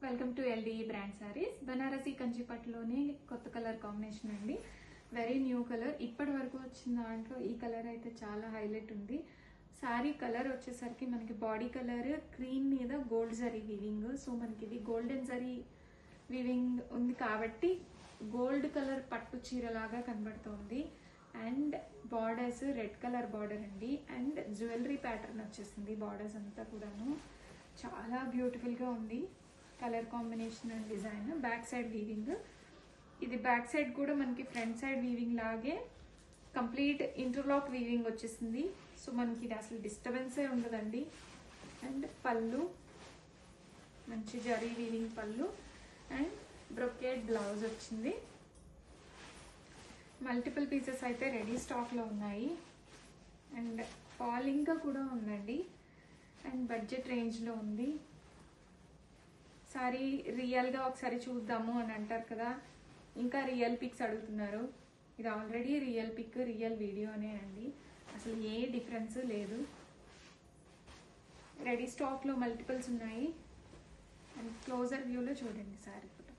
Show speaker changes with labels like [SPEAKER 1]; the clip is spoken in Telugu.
[SPEAKER 1] Welcome to LDE brand sarees. Banarasi కంచిపట్టులోనే కొత్త కలర్ కాంబినేషన్ అండి. Very new colour. ఇప్పటి వరకు వచ్చిన దాంట్లో ఈ కలర్ అయితే చాలా హైలైట్ ఉంది. సారీ కలర్ వచ్చేసరికి మనకి బాడీ కలర్ క్రీమ్ మీద గోల్డ్ జరీ వీవింగ్. సో మనకి ఇది గోల్డెన్ జరీ వీవింగ్ ఉంది కాబట్టి గోల్డ్ కలర్ పట్టు చీరలాగా కనబడుతుంది. And borders red colour border అండి. అండ్ జ్యువెలరీ ప్యాటర్న్ వచ్చేసింది బార్డర్స్ అంతా కూడాను. చాలా బ్యూటిఫుల్గా ఉంది colour combination and design. Back side weaving, ఇది బ్యాక్ సైడ్ కూడా మనకి ఫ్రంట్ సైడ్ వీవింగ్ లాగే కంప్లీట్ ఇంటర్లాక్ వీవింగ్ వచ్చేసింది. సో మనకి ఇది అసలు డిస్టర్బెన్సే ఉండదండి. అండ్ పళ్ళు మంచి జరీ వీవింగ్ పళ్ళు అండ్ బ్రొకేడ్ బ్లౌజ్ వచ్చింది. మల్టిపుల్ పీసెస్ అయితే రెడీ స్టాక్లో ఉన్నాయి. అండ్ ఫాలింగ్గా కూడా ఉందండి. అండ్ బడ్జెట్ రేంజ్లో ఉంది. సారీ రియల్గా ఒకసారి చూద్దాము అని అంటారు కదా, ఇంకా రియల్ పిక్స్ అడుగుతున్నారు. ఇది ఆల్రెడీ రియల్ పిక్ రియల్ వీడియోనే అండి, అసలు ఏ డిఫరెన్స్ లేదు. రెడీ స్టాక్లో మల్టిపుల్స్ ఉన్నాయి. అండ్ క్లోజర్ వ్యూలో చూడండి సారీ ఫోటో.